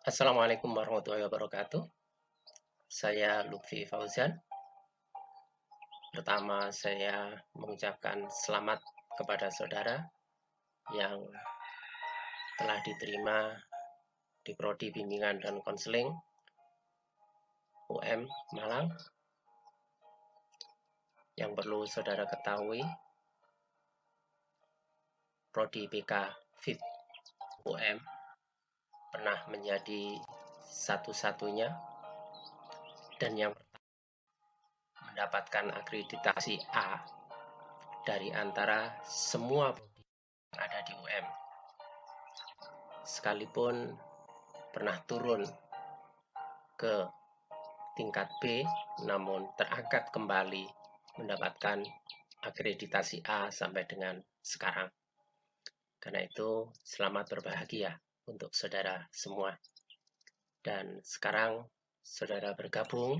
Assalamualaikum warahmatullahi wabarakatuh. Saya Lutfi Fauzan. Pertama, saya mengucapkan selamat kepada saudara yang telah diterima di Prodi Bimbingan dan Konseling UM Malang. Yang perlu saudara ketahui, Prodi BK FIP UM pernah menjadi satu-satunya dan yang mendapatkan akreditasi A dari antara semua prodi yang ada di UM. Sekalipun pernah turun ke tingkat B, namun terangkat kembali mendapatkan akreditasi A sampai dengan sekarang. Karena itu, selamat berbahagia untuk saudara semua. Dan sekarang saudara bergabung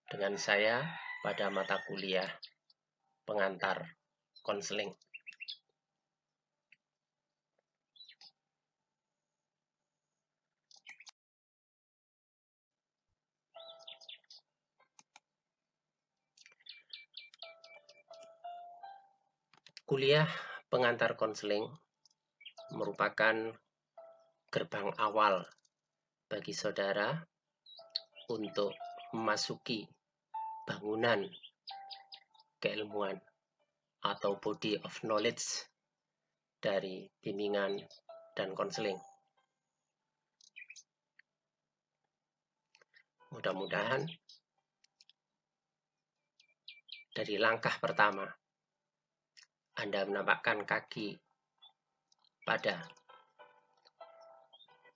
dengan saya pada mata kuliah pengantar konseling. Kuliah pengantar konseling merupakan gerbang awal bagi saudara untuk memasuki bangunan keilmuan atau body of knowledge dari bimbingan dan konseling. Mudah-mudahan dari langkah pertama Anda menapakkan kaki pada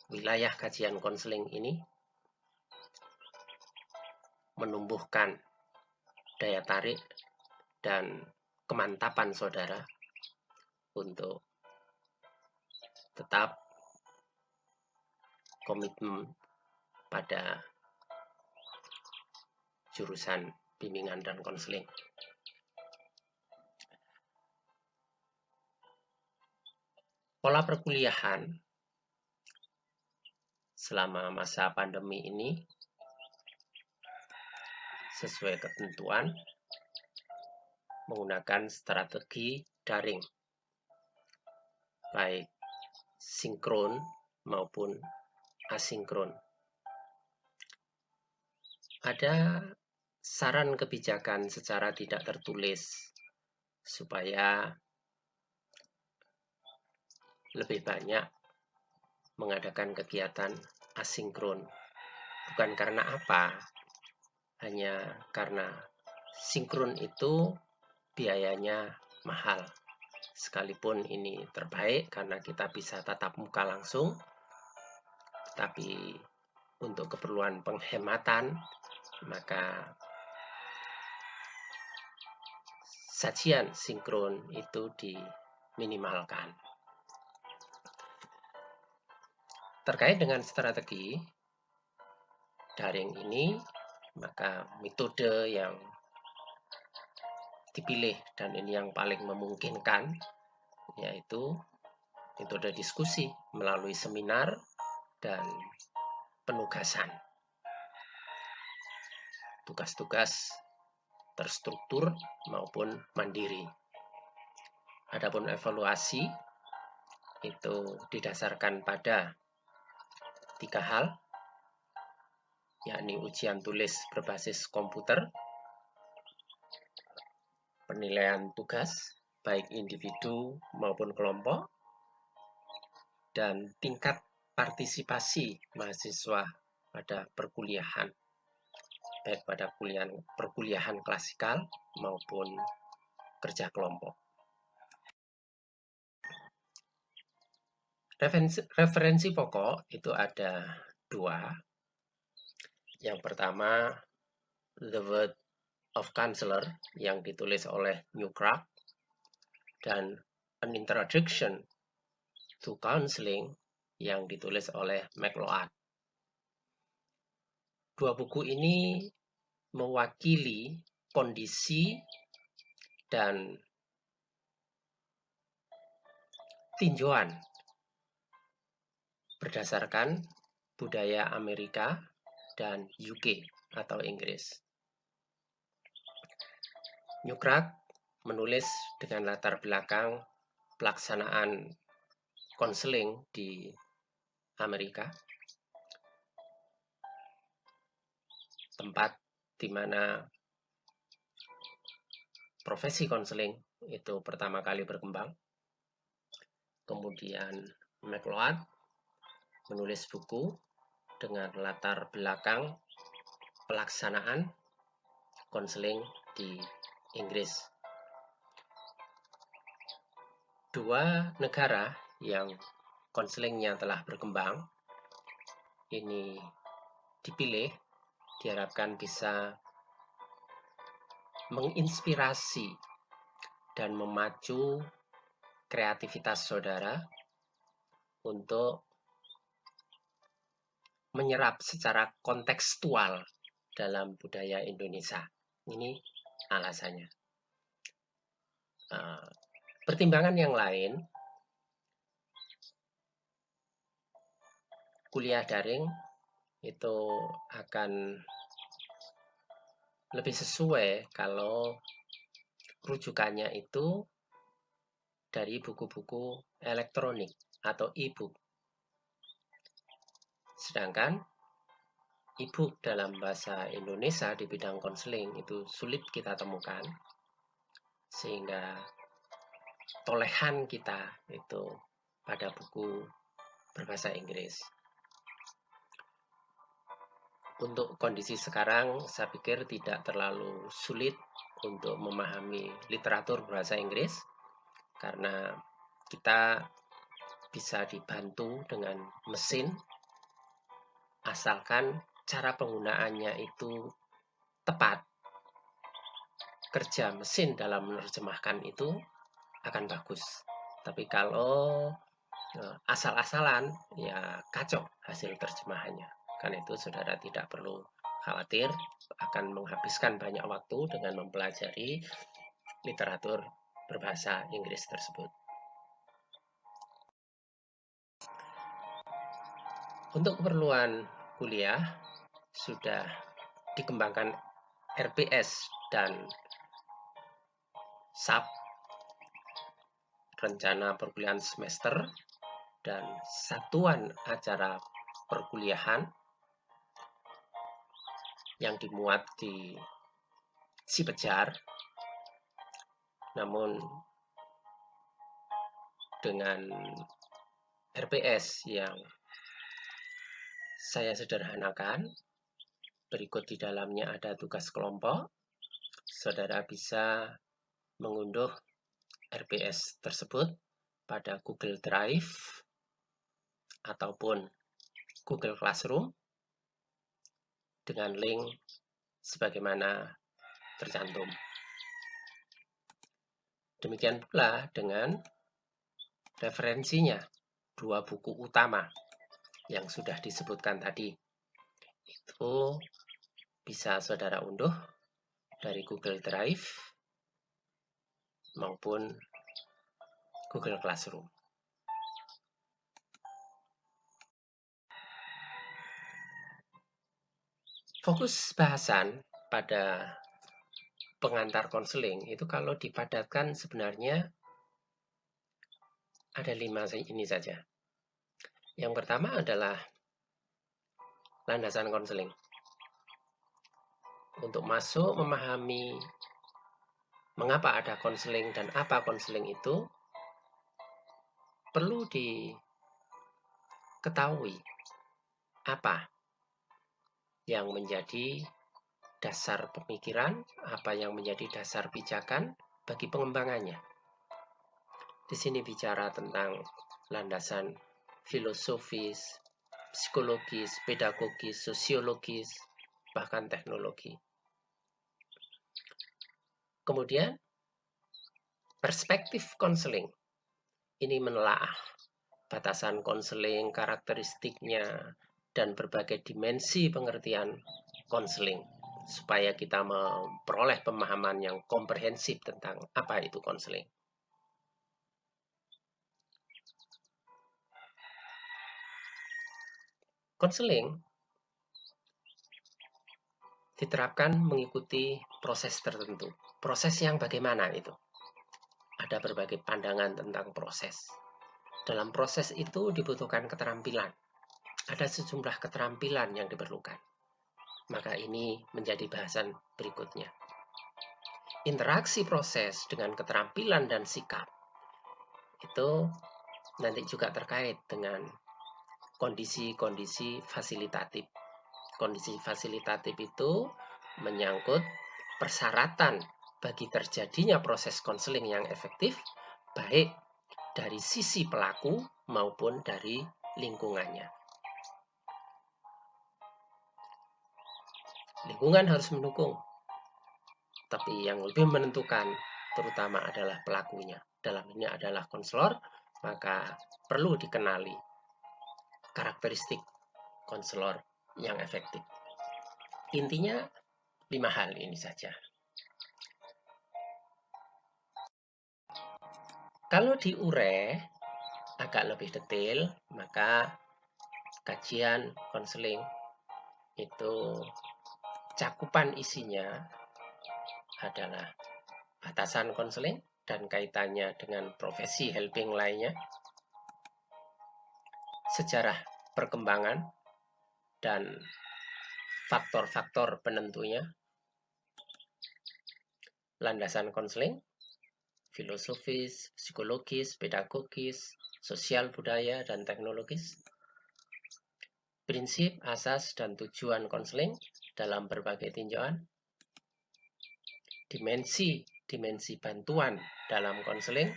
wilayah kajian konseling ini, menumbuhkan daya tarik dan kemantapan saudara untuk tetap komitmen pada jurusan bimbingan dan konseling. Pola perkuliahan selama masa pandemi ini sesuai ketentuan menggunakan strategi daring, baik sinkron maupun asinkron. Ada saran kebijakan secara tidak tertulis supaya lebih banyak mengadakan kegiatan asinkron. Bukan karena apa, hanya karena sinkron itu biayanya mahal. Sekalipun ini terbaik karena kita bisa tatap muka langsung, tapi untuk keperluan penghematan, maka sajian sinkron itu diminimalkan. Terkait dengan strategi daring ini, maka metode yang dipilih dan ini yang paling memungkinkan yaitu metode diskusi melalui seminar dan penugasan. Tugas-tugas terstruktur maupun mandiri. Adapun evaluasi itu didasarkan pada 3 hal, yakni ujian tulis berbasis komputer, penilaian tugas baik individu maupun kelompok, dan tingkat partisipasi mahasiswa pada perkuliahan, baik pada perkuliahan klasikal maupun kerja kelompok. Referensi pokok itu ada 2. Yang pertama, The Word of Counselor yang ditulis oleh Newcraft dan An Introduction to Counseling yang ditulis oleh McLeod. 2 buku ini mewakili kondisi dan tinjauan berdasarkan budaya Amerika dan UK atau Inggris. Newcrack menulis dengan latar belakang pelaksanaan konseling di Amerika, tempat di mana profesi konseling itu pertama kali berkembang. Kemudian McLeod menulis buku dengan latar belakang pelaksanaan konseling di Inggris. Dua negara yang konselingnya telah berkembang ini dipilih, diharapkan bisa menginspirasi dan memacu kreativitas saudara untuk menyerap secara kontekstual dalam budaya Indonesia. Ini alasannya. Pertimbangan yang lain, kuliah daring itu akan lebih sesuai kalau rujukannya itu dari buku-buku elektronik atau e-book. Sedangkan e-book dalam bahasa Indonesia di bidang konseling itu sulit kita temukan, sehingga tolehan kita itu pada buku berbahasa Inggris. Untuk kondisi sekarang, saya pikir tidak terlalu sulit untuk memahami literatur berbahasa Inggris, karena kita bisa dibantu dengan mesin, asalkan cara penggunaannya itu tepat. Kerja mesin dalam menerjemahkan itu akan bagus. Tapi kalau asal-asalan, ya kacau hasil terjemahannya. Karena itu saudara tidak perlu khawatir akan menghabiskan banyak waktu dengan mempelajari literatur berbahasa Inggris tersebut. Untuk keperluan kuliah, sudah dikembangkan RPS dan SAP, rencana perkuliahan semester, dan satuan acara perkuliahan yang dimuat di Cipejar, namun dengan RPS yang saya sederhanakan, berikut di dalamnya ada tugas kelompok. Saudara bisa mengunduh RPS tersebut pada Google Drive ataupun Google Classroom dengan link sebagaimana tercantum. Demikian pula dengan referensinya, dua buku utama yang sudah disebutkan tadi. Itu bisa saudara unduh dari Google Drive maupun Google Classroom. Fokus bahasan pada pengantar konseling itu kalau dipadatkan sebenarnya ada 5 ini saja. Yang pertama adalah landasan konseling. Untuk masuk memahami mengapa ada konseling dan apa konseling itu, perlu diketahui apa yang menjadi dasar pemikiran, apa yang menjadi dasar pijakan bagi pengembangannya. Di sini bicara tentang landasan filosofis, psikologis, pedagogis, sosiologis, bahkan teknologi. Kemudian, perspektif konseling. Ini menelaah batasan konseling, karakteristiknya, dan berbagai dimensi pengertian konseling, supaya kita memperoleh pemahaman yang komprehensif tentang apa itu konseling. Konseling diterapkan mengikuti proses tertentu. Proses yang bagaimana itu? Ada berbagai pandangan tentang proses. Dalam proses itu dibutuhkan keterampilan. Ada sejumlah keterampilan yang diperlukan. Maka ini menjadi bahasan berikutnya. Interaksi proses dengan keterampilan dan sikap itu nanti juga terkait dengan kondisi-kondisi fasilitatif. Kondisi fasilitatif itu menyangkut persyaratan bagi terjadinya proses konseling yang efektif, baik dari sisi pelaku maupun dari lingkungannya. Lingkungan harus mendukung, tapi yang lebih menentukan terutama adalah pelakunya. Dalam ini adalah konselor, maka perlu dikenali karakteristik konselor yang efektif. Intinya 5 hal ini saja. Kalau diure agak lebih detail, maka kajian konseling itu cakupan isinya adalah batasan konseling dan kaitannya dengan profesi helping lainnya, sejarah perkembangan dan faktor-faktor penentunya, landasan konseling, filosofis, psikologis, pedagogis, sosial budaya, dan teknologis, prinsip, asas, dan tujuan konseling dalam berbagai tinjauan, dimensi bantuan dalam konseling,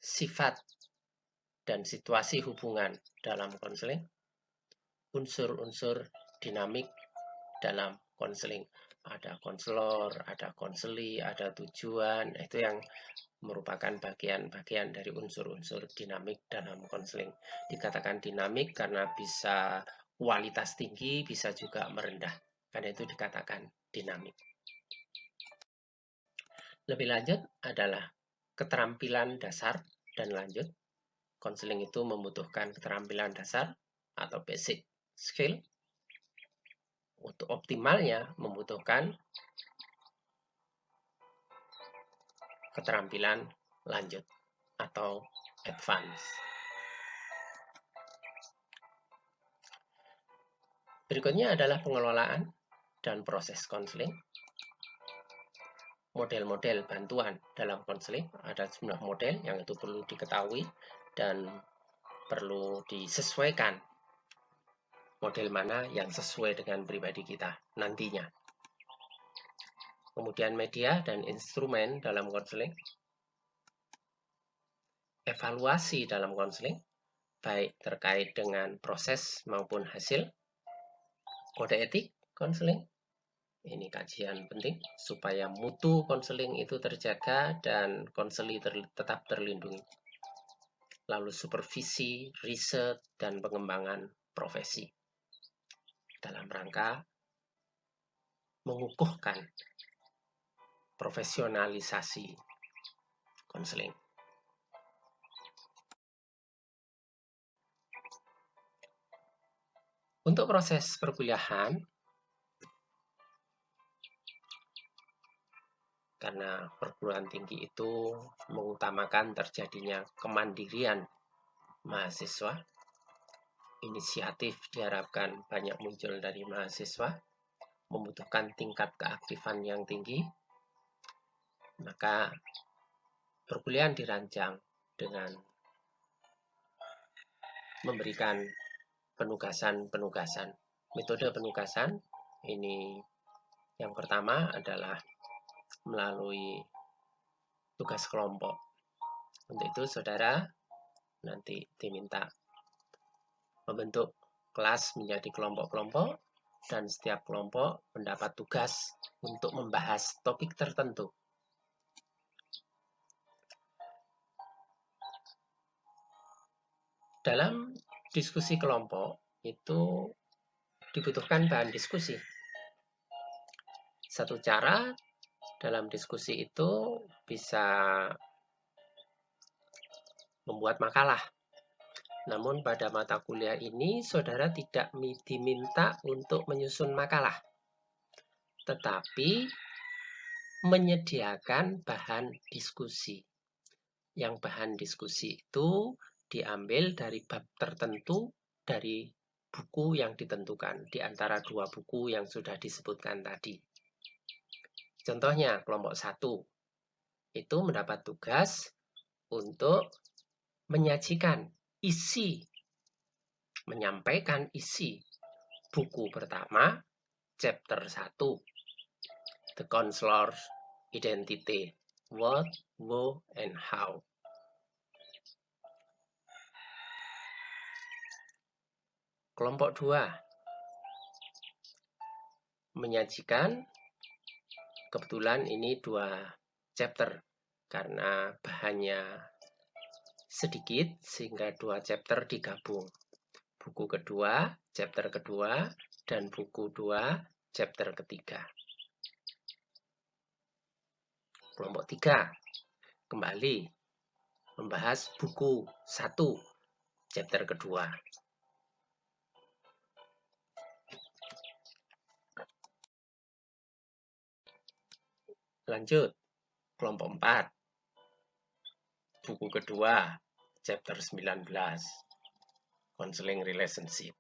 sifat dan situasi hubungan dalam konseling, unsur-unsur dinamik dalam konseling. Ada konselor, ada konseli, ada tujuan, itu yang merupakan bagian-bagian dari unsur-unsur dinamik dalam konseling. Dikatakan dinamik karena bisa kualitas tinggi, bisa juga merendah. Karena itu dikatakan dinamik. Lebih lanjut adalah keterampilan dasar dan lanjut. Konseling itu membutuhkan keterampilan dasar atau basic skill. Untuk optimalnya membutuhkan keterampilan lanjut atau advance. Berikutnya adalah pengelolaan dan proses konseling. Model-model bantuan dalam konseling, ada sejumlah model yang itu perlu diketahui dan perlu disesuaikan model mana yang sesuai dengan pribadi kita nantinya. Kemudian media dan instrumen dalam konseling, evaluasi dalam konseling, baik terkait dengan proses maupun hasil, kode etik konseling, ini kajian penting supaya mutu konseling itu terjaga dan konseli tetap terlindungi. Lalu supervisi, riset, dan pengembangan profesi dalam rangka mengukuhkan profesionalisasi konseling. Untuk proses perkuliahan, karena perguruan tinggi itu mengutamakan terjadinya kemandirian mahasiswa, inisiatif diharapkan banyak muncul dari mahasiswa, membutuhkan tingkat keaktifan yang tinggi, maka perkuliahan dirancang dengan memberikan penugasan-penugasan. Metode penugasan ini yang pertama adalah melalui tugas kelompok. Untuk itu saudara nanti diminta membentuk kelas menjadi kelompok-kelompok dan setiap kelompok mendapat tugas untuk membahas topik tertentu. Dalam diskusi kelompok itu dibutuhkan bahan diskusi. Satu cara dalam diskusi itu bisa membuat makalah. Namun pada mata kuliah ini, saudara tidak diminta untuk menyusun makalah, tetapi menyediakan bahan diskusi. Yang bahan diskusi itu diambil dari bab tertentu dari buku yang ditentukan, di antara 2 buku yang sudah disebutkan tadi. Contohnya, kelompok 1 itu mendapat tugas untuk menyajikan isi, menyampaikan isi buku pertama, chapter 1, The Counselor's Identity, What, Who, and How. Kelompok 2 menyajikan, kebetulan ini 2 chapter, karena bahannya sedikit sehingga 2 chapter digabung. Buku kedua, chapter kedua, dan buku 2, chapter ketiga. Kelompok 3 kembali membahas buku 1, chapter kedua. Lanjut, kelompok 4, buku kedua, chapter 19, Counseling Relationship.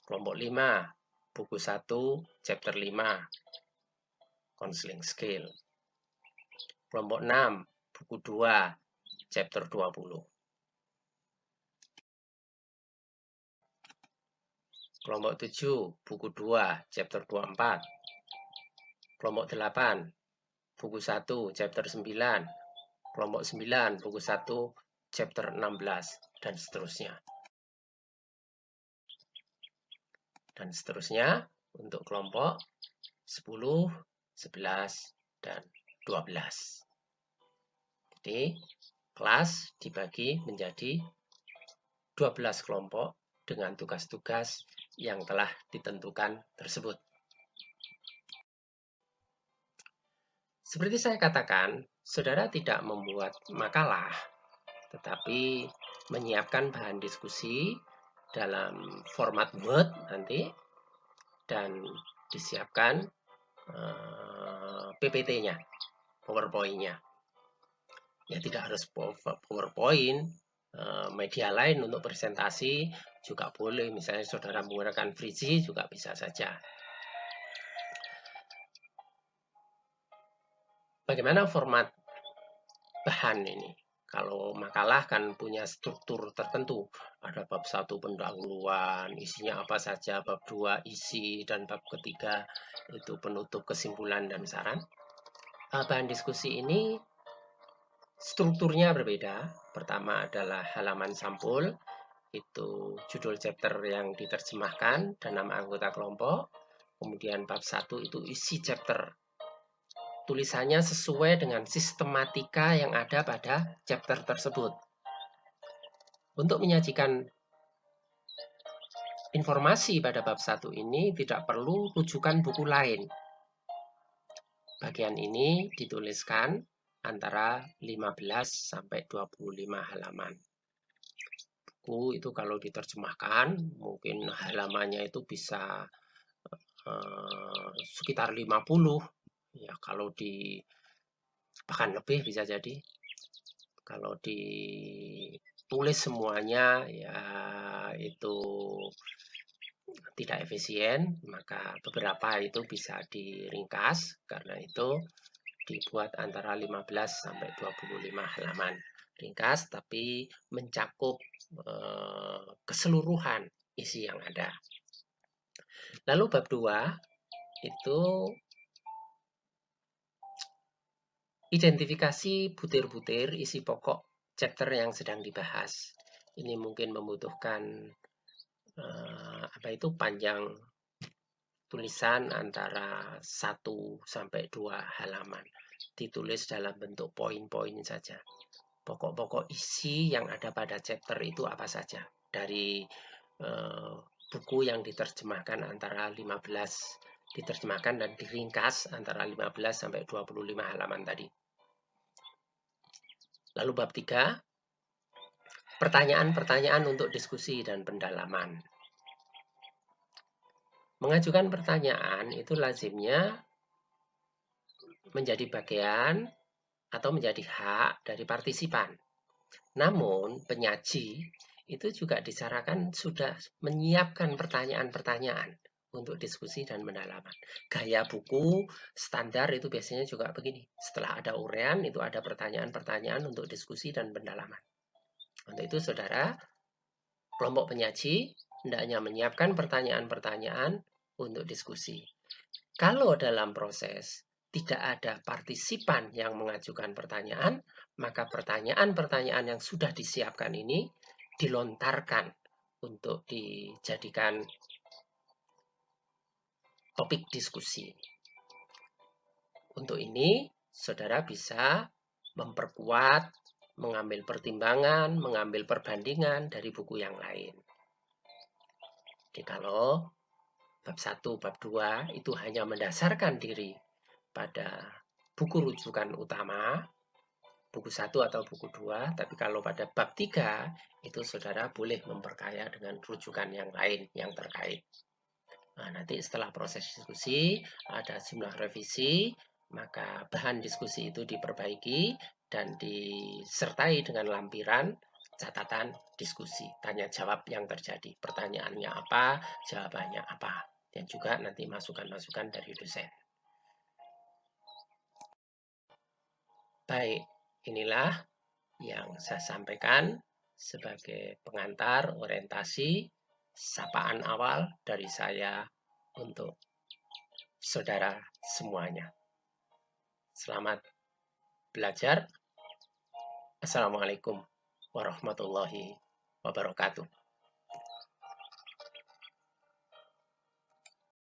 Kelompok 5, buku 1, chapter 5, Counseling Skill. Kelompok 6, buku 2, chapter 20. Kelompok 7, buku 2, chapter 24. Kelompok 8, buku 1, chapter 9. Kelompok 9, buku 1, chapter 16, dan seterusnya. Dan seterusnya untuk kelompok 10, 11, dan 12. Jadi, kelas dibagi menjadi 12 kelompok dengan tugas-tugas yang telah ditentukan tersebut. Seperti saya katakan, saudara tidak membuat makalah, tetapi menyiapkan bahan diskusi dalam format Word nanti, dan disiapkan PPT-nya, PowerPoint-nya. Ya tidak harus PowerPoint, media lain untuk presentasi juga boleh. Misalnya saudara menggunakan Prezi juga bisa saja. Bagaimana format bahan ini? Kalau makalah kan punya struktur tertentu. Ada bab 1 pendahuluan, isinya apa saja, bab 2 isi, dan bab ketiga itu penutup, kesimpulan, dan saran. Bahan diskusi ini strukturnya berbeda. Pertama adalah halaman sampul, itu judul chapter yang diterjemahkan dan nama anggota kelompok. Kemudian bab 1 itu isi chapter. Tulisannya sesuai dengan sistematika yang ada pada chapter tersebut. Untuk menyajikan informasi pada bab 1 ini tidak perlu rujukan buku lain. Bagian ini dituliskan antara 15 sampai 25 halaman. Buku itu kalau diterjemahkan mungkin halamannya itu bisa sekitar 50. Ya, kalau bahkan lebih bisa jadi. Kalau ditulis semuanya ya itu tidak efisien, maka beberapa itu bisa diringkas. Karena itu dibuat antara 15 sampai 25 halaman. Ringkas tapi mencakup keseluruhan isi yang ada. Lalu bab 2 itu identifikasi butir-butir isi pokok chapter yang sedang dibahas. Ini mungkin membutuhkan panjang tulisan antara 1 sampai 2 halaman. Ditulis dalam bentuk poin-poin saja. Pokok-pokok isi yang ada pada chapter itu apa saja. Dari buku yang diterjemahkan antara 15 diterjemahkan dan diringkas antara 15 sampai 25 halaman tadi. Lalu bab 3 pertanyaan-pertanyaan untuk diskusi dan pendalaman. Mengajukan pertanyaan itu lazimnya menjadi bagian atau menjadi hak dari partisipan. Namun, penyaji itu juga disarankan sudah menyiapkan pertanyaan-pertanyaan untuk diskusi dan pendalaman. Gaya buku standar itu biasanya juga begini. Setelah ada uraian, itu ada pertanyaan-pertanyaan untuk diskusi dan pendalaman. Untuk itu, saudara, kelompok penyaji hendaknya menyiapkan pertanyaan-pertanyaan untuk diskusi. Kalau dalam proses tidak ada partisipan yang mengajukan pertanyaan, maka pertanyaan-pertanyaan yang sudah disiapkan ini dilontarkan untuk dijadikan topik diskusi. Untuk ini, saudara bisa memperkuat, mengambil pertimbangan, mengambil perbandingan dari buku yang lain. Jadi kalau bab 1, bab 2 itu hanya mendasarkan diri pada buku rujukan utama, buku 1 atau buku 2, tapi kalau pada bab 3, itu saudara boleh memperkaya dengan rujukan yang lain yang terkait. Nah, nanti setelah proses diskusi, ada jumlah revisi, maka bahan diskusi itu diperbaiki dan disertai dengan lampiran catatan diskusi, tanya jawab yang terjadi. Pertanyaannya apa, jawabannya apa, dan juga nanti masukan-masukan dari dosen. Baik, inilah yang saya sampaikan sebagai pengantar orientasi sapaan awal dari saya untuk saudara semuanya. Selamat belajar. Assalamualaikum warahmatullahi wabarakatuh.